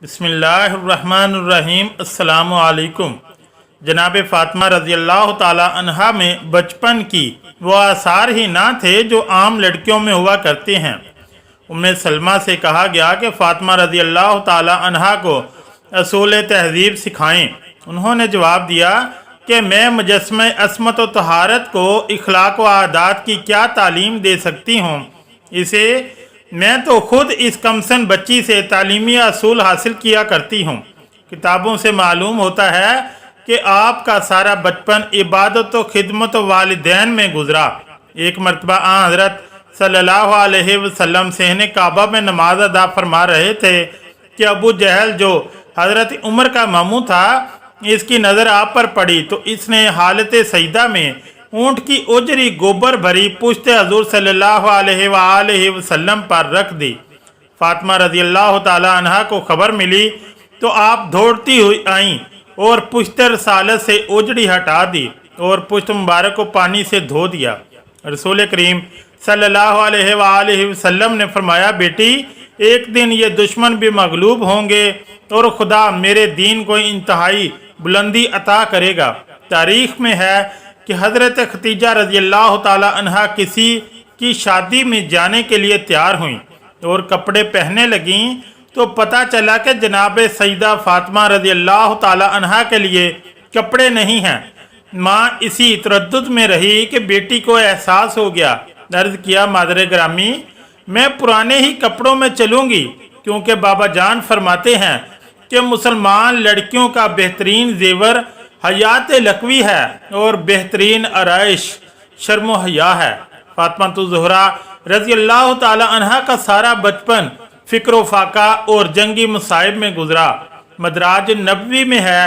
बिस्मिल्लाहिर्रहमानिर्रहीम। अस्सलामु अलैकुम। जनाब फ़ातिमा रज़ी अल्लाह ताला अन्हा में बचपन की वो आसार ही ना थे जो आम लड़कियों में हुआ करते हैं। उम्मे सलमा से कहा गया कि फ़ातिमा रज़ी अल्लाह ताला अन्हा को असूल तहज़ीब सिखाएं। उन्होंने जवाब दिया कि मैं मुजस्समे असमत व तहारत को इखलाक व आदात की क्या तालीम दे सकती हूँ। इसे मैं तो खुद इस कमसन बच्ची से तालीमी असूल हासिल किया करती हूँ। किताबों से मालूम होता है कि आपका सारा बचपन इबादत व खिदमत व वालिदैन में गुजरा। एक मरतबा हज़रत सल्लल्लाहु अलैहि वसल्लम सहने काबा में नमाज अदा फरमा रहे थे कि अबू जहल जो हज़रत उमर का मामू था, इसकी नज़र आप पर पड़ी तो इसने हालत सजदा में ऊँट की उजरी गोबर भरी पुश्त हजूर सल्लल्लाहु अलैहि वसल्लम पर रख दी। फातिमा रज़ी अल्लाह ताला अन्हा को खबर मिली तो आप दौड़ती हुई आईं और पुश्त रसालत से उजड़ी हटा दी और पुश्त मुबारक को पानी से धो दिया। रसूल करीम सल्लल्लाहु अलैहि वसल्लम ने फरमाया, बेटी एक दिन ये दुश्मन भी मगलूब होंगे और खुदा मेरे दीन को इंतहाई बुलंदी अता करेगा। तारीख में है कि हज़रत खतीजा रज़ी अल्लाह ताला अन्हा किसी की शादी में जाने के लिए तैयार हुई और कपड़े पहनने लगीं तो पता चला कि जनाब सईदा फ़ातिमा रज़ी अल्लाह ताला अन्हा के लिए कपड़े नहीं हैं। माँ इसी तरद्दुद में रही कि बेटी को एहसास हो गया। अर्ज़ किया, मादर ग्रामी मैं पुराने ही कपड़ों में चलूँगी, क्योंकि बाबा जान फरमाते हैं कि मुसलमान लड़कियों का बेहतरीन जेवर हयात लकवी है और बेहतरीन आराइश शर्म हया है। फातिमा ज़हरा रज़ी अल्लाह ताला अन्हा का सारा बचपन फ़िक्र फाका और जंगी मुसाइब में गुजरा। मदराज नबवी में है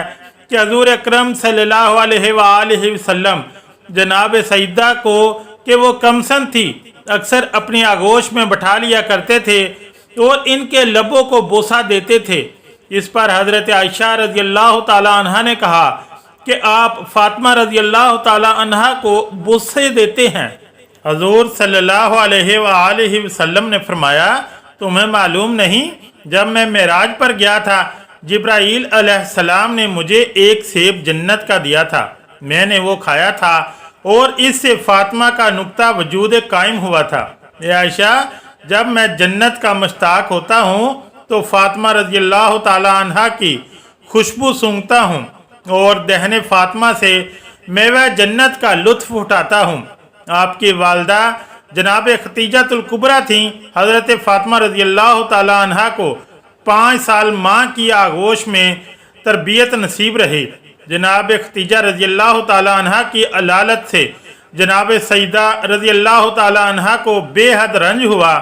कि हज़ूर अकरम सल्लल्लाहु अलैहि वसल्लम जनाब सईदा को कि वो कमसन थी अक्सर अपनी आगोश में बैठा लिया करते थे और इनके लबों को बोसा देते थे। इस पर हज़रत आयशा रज़ी अल्लाह ताला अन्हा ने कहा कि आप फातिमा रज़ी अल्लाह ताला अन्हा को बोसे देते हैं। हजूर सल्लल्लाहु अलैहि वसल्लम ने फरमाया, तुम्हें मालूम नहीं, जब मैं मेराज पर गया था जिब्राईल अलैहिस्सलाम ने मुझे एक सेब जन्नत का दिया था। मैंने वो खाया था और इससे फातिमा का नुक्ता वजूद कायम हुआ था। ये आयशा, जब मैं जन्नत का मुश्ताक होता हूँ तो फातिमा रज़ी अल्लाह ताला अन्हा की खुशबू सूंघता हूँ और दहने फातिमा से मेवा जन्नत का लुत्फ़ उठाता हूँ। आपकी वालदा जनाब खतीजतुल कुबरा थीं। हज़रत फातिमा रज़ी अल्लाह ताला अन्हा को 5 साल माँ की आगोश में तरबियत नसीब रही। जनाब खतीजा रज़ी अल्लाह ताला अन्हा की अलालत से जनाब सईदा रज़ी अल्लाह ताला अन्हा को बेहद रंज हुआ।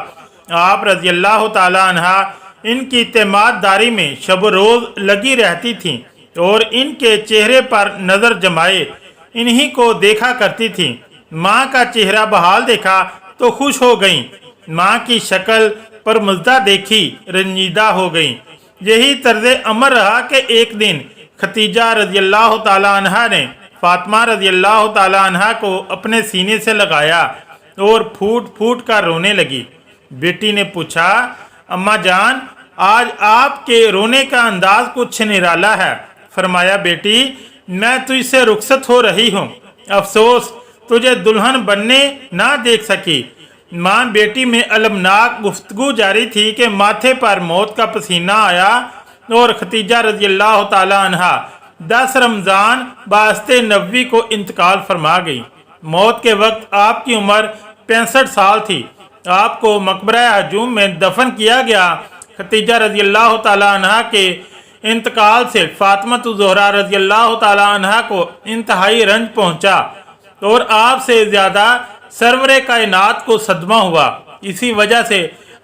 आप रज़ी अल्लाह ताला अन्हा इनकी तेमाददारी में शब रोज़ लगी रहती थीं और इनके चेहरे पर नज़र जमाए इन्हीं को देखा करती थीं। माँ का चेहरा बहाल देखा तो खुश हो गईं, माँ की शक्ल पर मुज्दा देखी रंजीदा हो गईं। यही तर्ज अमर रहा कि एक दिन खतीजा रज़ी अल्लाह ताला अन्हा ने फातिमा रज़ी अल्लाह ताला अन्हा को अपने सीने से लगाया और फूट फूट कर रोने लगी। बेटी ने पूछा, अम्मा जान आज आपके रोने का अंदाज कुछ निराला है। फरमाया, बेटी मैं तुझसे रुखसत हो रही हूँ, अफसोस तुझे दुल्हन बनने ना देख सकी। माँ बेटी में अलमनाक गुफ्तगू जारी थी कि माथे पर मौत का पसीना आया और खतीजा रज़ी अल्लाह ताला अन्हा 10 रमज़ान बास्ते नबवी को इंतकाल फरमा गई। मौत के वक्त आपकी उम्र 65 साल थी। आपको मकबरा हजूम में दफन किया गया। खतीजा रज़ी अल्लाह ताला अन्हा के इंतकाल से फातिमा ज़हरा रज़ी अल्लाह ताला अन्हा को इंतहाई रंज पहुँचा और आपसे ज़्यादा सरवरे कायनात को सदमा हुआ। इसी वजह से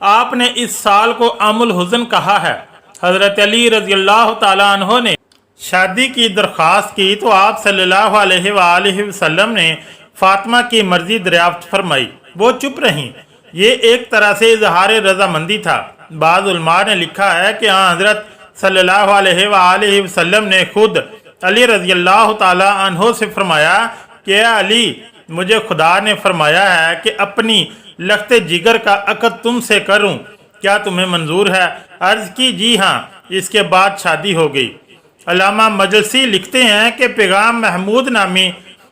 आपने इस साल को आमुल हुज़न कहा है। हज़रत अली रज़ी अल्लाह ताला अन्हो ने शादी की दरख्वास्त की तो आप सल्लल्लाहु अलैहि वसल्लम ने फातिमा की मर्जी दरियाफ्त फरमाई। वो चुप रहीं। ये एक तरह से इजहार रजामंदी था। बाज़ उलमा ने लिखा है कि हज़रत सल्लल्लाहु अलैहि वसल्लम ने खुद अली रज़ी अल्लाह ताला अन्हो से फरमाया कि अली, मुझे खुदा ने फरमाया है कि अपनी लख्ते जिगर का अक़द तुमसे करूं, क्या तुम्हें मंजूर है? अर्ज़ की, जी हाँ। اس کے بعد شادی ہو گئی۔ علامہ مجلسی لکھتے ہیں کہ پیغام محمود نامی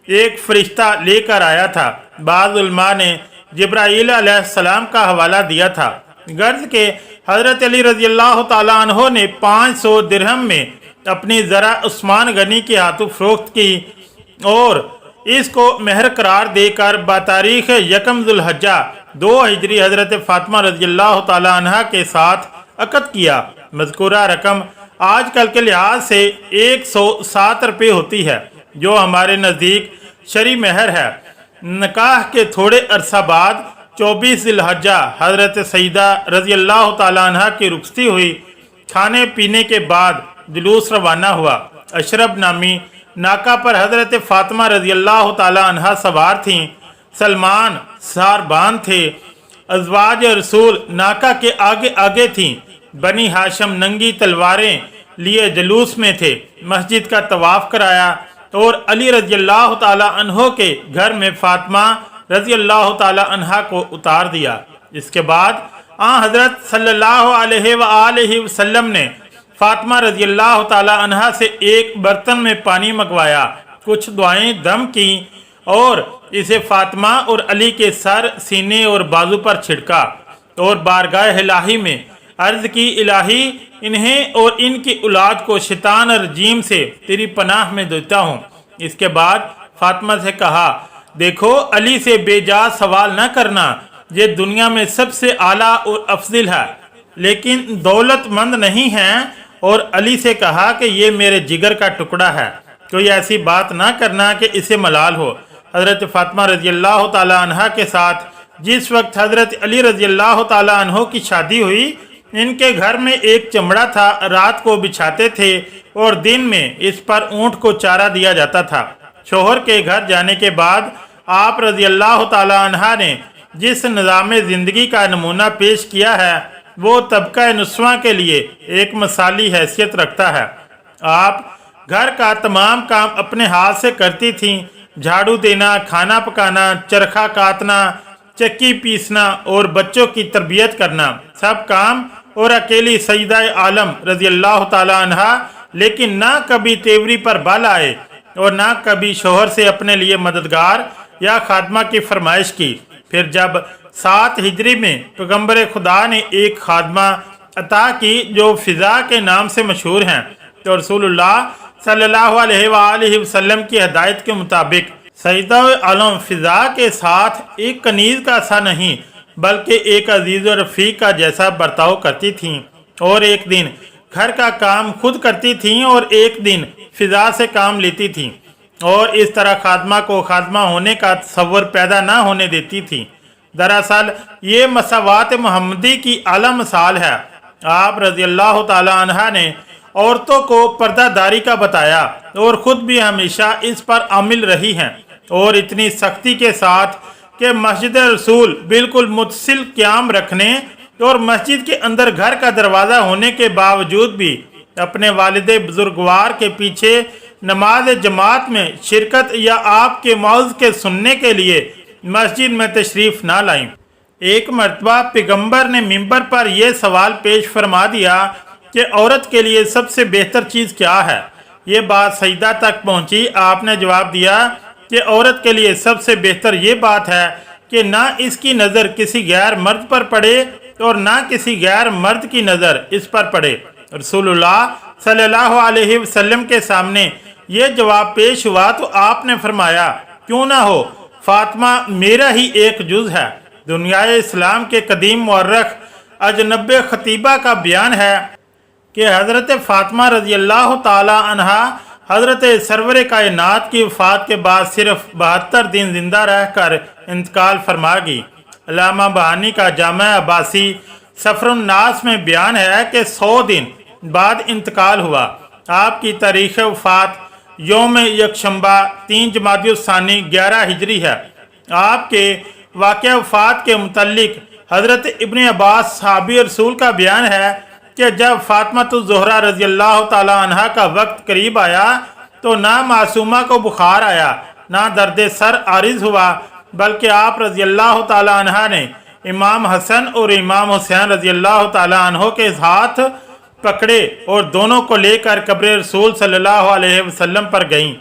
ایک فرشتہ لے کر آیا تھا۔ بعض علماء نے جبرائیل علیہ السلام کا حوالہ دیا تھا، غرض کہ حضرت علی رضی اللہ تعالیٰ عنہ نے 500 درہم میں اپنی ذرا عثمان غنی کے ہاتھوں فروخت کی اور اس کو مہر قرار دے کر بتاریخ یکم ذو الحجہ 2 ہجری حضرت فاطمہ رضی اللہ تعالیٰ عنہ کے ساتھ عقد کیا۔ مذکورہ رقم آج کل کے لحاظ سے 107 روپے ہوتی ہے، جو ہمارے نزدیک شرعی مہر ہے۔ نکاح کے تھوڑے عرصہ بعد 24 ذی الحجہ حضرت سیدہ رضی اللہ تعالیٰ عنہ کی رخصتی ہوئی۔ کھانے پینے کے بعد جلوس روانہ ہوا۔ اشرب نامی ناکہ پر حضرت فاطمہ رضی اللہ تعالیٰ عنہ سوار تھیں، سلمان ساربان تھے۔ ازواج رسول ناکہ کے آگے آگے تھیں۔ بنی ہاشم ننگی تلواریں لیے جلوس میں تھے۔ مسجد کا طواف کرایا اور علی رضی اللہ تعالیٰ عنہ کے گھر میں فاطمہ رضی اللہ تعالیٰ عنہ کو اتار دیا۔ اس کے بعد حضرت صلی اللہ علیہ وآلہ وسلم نے فاطمہ رضی اللہ تعالیٰ عنہ سے ایک برتن میں پانی منگوایا، کچھ دعائیں دم کی اور اسے فاطمہ اور علی کے سر، سینے اور بازو پر چھڑکا اور بارگاہ الہی میں عرض کی، الہی انہیں اور ان کی اولاد کو شیطان رجیم سے تیری پناہ میں دیتا ہوں۔ اس کے بعد فاطمہ سے کہا، دیکھو علی سے بے جا سوال نہ کرنا، یہ دنیا میں سب سے اعلیٰ اور افضل ہے لیکن دولت مند نہیں ہیں، اور علی سے کہا کہ یہ میرے جگر کا ٹکڑا ہے، کوئی ایسی بات نہ کرنا کہ اسے ملال ہو۔ حضرت فاطمہ رضی اللہ تعالیٰ عنہ کے ساتھ جس وقت حضرت علی رضی اللہ تعالیٰ عنہ کی شادی ہوئی، ان کے گھر میں ایک چمڑا تھا، رات کو بچھاتے تھے اور دن میں اس پر اونٹ کو چارہ دیا جاتا تھا۔ شوہر کے گھر جانے کے بعد آپ رضی اللہ تعالیٰ عنہ نے جس نظام زندگی کا نمونہ پیش کیا ہے وہ طبقہ نسواں کے لیے ایک مثالی حیثیت رکھتا ہے۔ آپ گھر کا تمام کام اپنے ہاتھ سے کرتی تھیں، جھاڑو دینا، کھانا پکانا، چرخہ کاٹنا، چکی پیسنا اور بچوں کی تربیت کرنا، سب کام اور اکیلی سیدہ عالم رضی اللہ تعالیٰ عنہ، لیکن نہ کبھی تیوری پر بال آئے اور نہ کبھی شوہر سے اپنے لیے مددگار یا خادمہ کی فرمائش کی۔ پھر جب 7 ہجری میں پیغمبر خدا نے ایک خادمہ عطا کی جو فضا کے نام سے مشہور ہیں، تو رسول اللہ صلی اللہ علیہ وآلہ وسلم کی ہدایت کے مطابق سیدہ عالم فضا کے ساتھ ایک کنیز کا سا نہیں بلکہ ایک عزیز و رفیق کا جیسا برتاؤ کرتی تھیں، اور ایک دن گھر کا کام خود کرتی تھیں اور ایک دن فضا سے کام لیتی تھیں، اور اس طرح خادمہ کو خادمہ ہونے کا تصور پیدا نہ ہونے دیتی تھی۔ دراصل یہ مساوات محمدی کی اعلیٰ مثال ہے۔ آپ رضی اللہ تعالیٰ عنہ نے عورتوں کو پردہ داری کا بتایا اور خود بھی ہمیشہ اس پر عامل رہی ہیں، اور اتنی سختی کے ساتھ کہ مسجد رسول بالکل متصل قیام رکھنے اور مسجد کے اندر گھر کا دروازہ ہونے کے باوجود بھی اپنے والد بزرگوار کے پیچھے نماز جماعت میں شرکت یا آپ کے موعظ کے سننے کے لیے مسجد میں تشریف نہ لائیں۔ ایک مرتبہ پیغمبر نے منبر پر یہ سوال پیش فرما دیا کہ عورت کے لیے سب سے بہتر چیز کیا ہے؟ یہ بات سیدہ تک پہنچی۔ آپ نے جواب دیا کہ عورت کے لیے سب سے بہتر یہ بات ہے کہ نہ اس کی نظر کسی غیر مرد پر پڑے اور نہ کسی غیر مرد کی نظر اس پر پڑے۔ رسول اللہ صلی اللہ علیہ وسلم کے سامنے یہ جواب پیش ہوا تو آپ نے فرمایا، کیوں نہ ہو، فاطمہ میرا ہی ایک جز ہے۔ دنیائے اسلام کے قدیم مورخ اجنب خطیبہ کا بیان ہے کہ حضرت فاطمہ رضی اللہ تعالی عنہ حضرت سرور کائنات کی وفات کے بعد صرف 72 دن زندہ رہ کر انتقال فرما گئی۔ علامہ بہانی کا جامع عباسی سفر الناس میں بیان ہے کہ 100 دن بعد انتقال ہوا۔ آپ کی تاریخ وفات یوم یکشنبہ 3 جمادی الثانی 11 ہجری ہے۔ آپ کے واقعہ وفات کے متعلق حضرت ابن عباس صحابی رسول کا بیان ہے کہ جب فاطمہ الزہرا رضی اللہ تعالی عنہ کا وقت قریب آیا تو نہ معصومہ کو بخار آیا نہ درد سر عارض ہوا، بلکہ آپ رضی اللہ تعالی عنہ نے امام حسن اور امام حسین رضی اللہ تعالی عنہ کے ساتھ पकड़े और दोनों को लेकर कब्र रसूल सल्लल्लाहु अलैहि वसल्लम पर गईं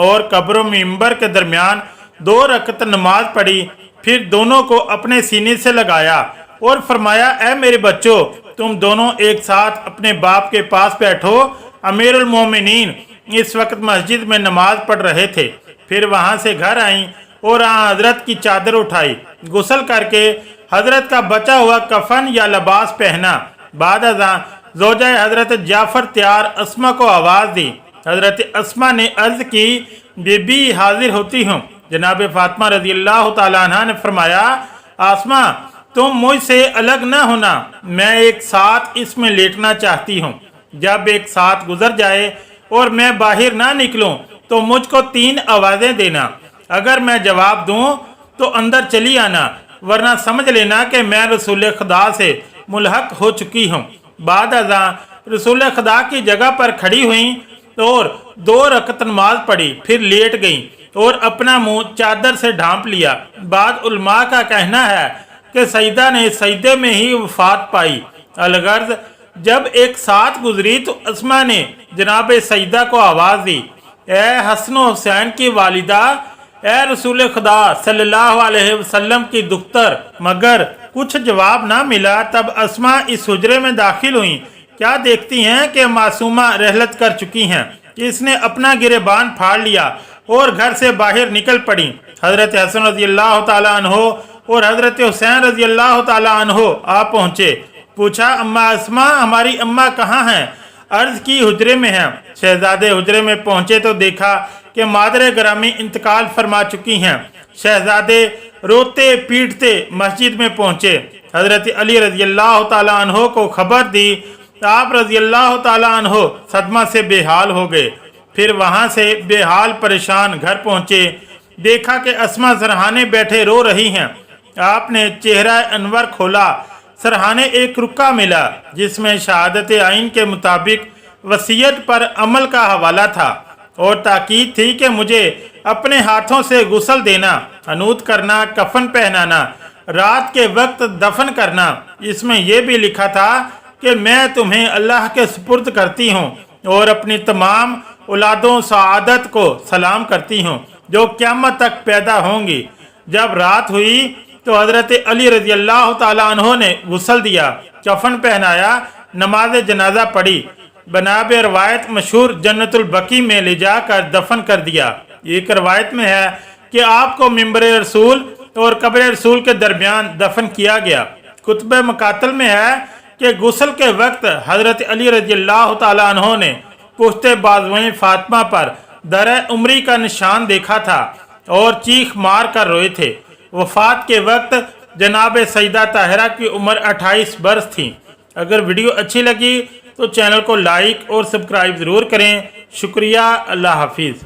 और कब्र मिंबर के दरमियान 2 रकत नमाज पढ़ी। फिर दोनों को अपने सीने से लगाया और फरमाया, ऐ मेरे बच्चों, तुम दोनों एक साथ अपने बाप के पास बैठो। अमीरुल मोमिनीन इस वक्त मस्जिद में नमाज पढ़ रहे थे। फिर वहां से घर आईं और हजरत की चादर उठाई, गुस्ल करके हजरत का बचा हुआ कफन या लिबास पहना। बाद अज़ां ज़ौजा हजरत जाफ़र तैयार अस्मा को आवाज़ दी। हजरत अस्मा ने अर्ज की, बीबी हाजिर होती हूँ। जनाब फातिमा रज़ियल्लाहु ताला अन्हा ने फरमाया, आसमा तुम मुझसे अलग न होना, मैं एक साथ इसमें लेटना चाहती हूँ। जब एक साथ गुजर जाए और मैं बाहर ना निकलूं तो मुझको 3 आवाज़ें देना। अगर मैं जवाब दूं तो अंदर चली आना, वरना समझ लेना कि मैं रसूल खुदा से मुल्हक हो चुकी हूँ। बाद अज़ां रसूल खुदा की जगह पर खड़ी हुई और 2 रकत नमाज पढ़ी, फिर लेट गई और अपना मुंह चादर से ढांप लिया। बाद उलमा का कहना है कि सईदा ने सईदे में ही वफात पाई। अलगर्ज जब एक साथ गुजरी तो अस्मा ने जनाब सईदा को आवाज़ दी, ए हसन हुसैन की वालिदा, ए रसूल खुदा सल्लल्लाहु अलैहि वसल्लम की दुख्तर। मगर कुछ जवाब ना मिला। तब अस्मा इस हुजरे में दाखिल हुई। क्या देखती हैं कि मासूमा रहलत कर चुकी हैं। इसने अपना गिरेबान फाड़ लिया और घर से बाहर निकल पड़ी। हजरत हसन रज़ियल्लाहु ताला अन्हो और हजरत हुसैन रज़ियल्लाहु ताला अन्हो आ पहुँचे। पूछा, अम्मा अस्मा, हमारी अम्मा कहाँ हैं? अर्ज की, हुजरे में हैं। शहजादे हुजरे में पहुँचे तो देखा कि मादरे ग्रामी इंतकाल फरमा चुकी हैं। शहजादे रोते पीटते मस्जिद में पहुँचे। हजरत अली रज़ियल्लाहु ताला अन्हो को खबर दी। आप रज़ियल्लाहु ताला अन्हो सदमा से बेहाल हो गए। फिर वहाँ से बेहाल परेशान घर पहुँचे। देखा कि अस्मा सरहाने बैठे रो रही हैं। आपने चेहरा अनवर खोला। सरहाने एक रुक्का मिला जिसमें शहादत आइन के मुताबिक वसीयत पर अमल का हवाला था और ताकीद थी कि मुझे अपने हाथों से गुस्ल देना, हनूत करना, कफन पहनाना, रात के वक्त दफन करना। इसमें यह भी लिखा था कि मैं तुम्हें अल्लाह के सुपुर्द करती हूँ और अपनी तमाम औलादों सआदत को सलाम करती हूँ जो क़यामत तक पैदा होंगी। जब रात हुई तो हजरत अली रज़ियल्लाहु ताला अन्हो ने गुस्ल दिया, कफन पहनाया, नमाज जनाजा पढ़ी। बनाब रवायत मशहूर जन्नतुल बकी में ले जाकर दफन कर दिया। एक रवायत में है कि आपको मिंबर रसूल और कब्र रसूल के दरमियान दफन किया गया। कुतुब मकातल में है कि गुस्ल के वक्त हजरत अली रज़ियल्लाहु ताला अन्हो ने पुश्ते बाजुएं फातिमा पर दर उमरी का निशान देखा था और चीख मार कर रोए थे। वफात के वक्त जनाब सईदा ताहिरा की उम्र 28 बरस थी। अगर वीडियो अच्छी लगी तो चैनल को लाइक और सब्सक्राइब ज़रूर करें। शुक्रिया। अल्लाह हाफिज़।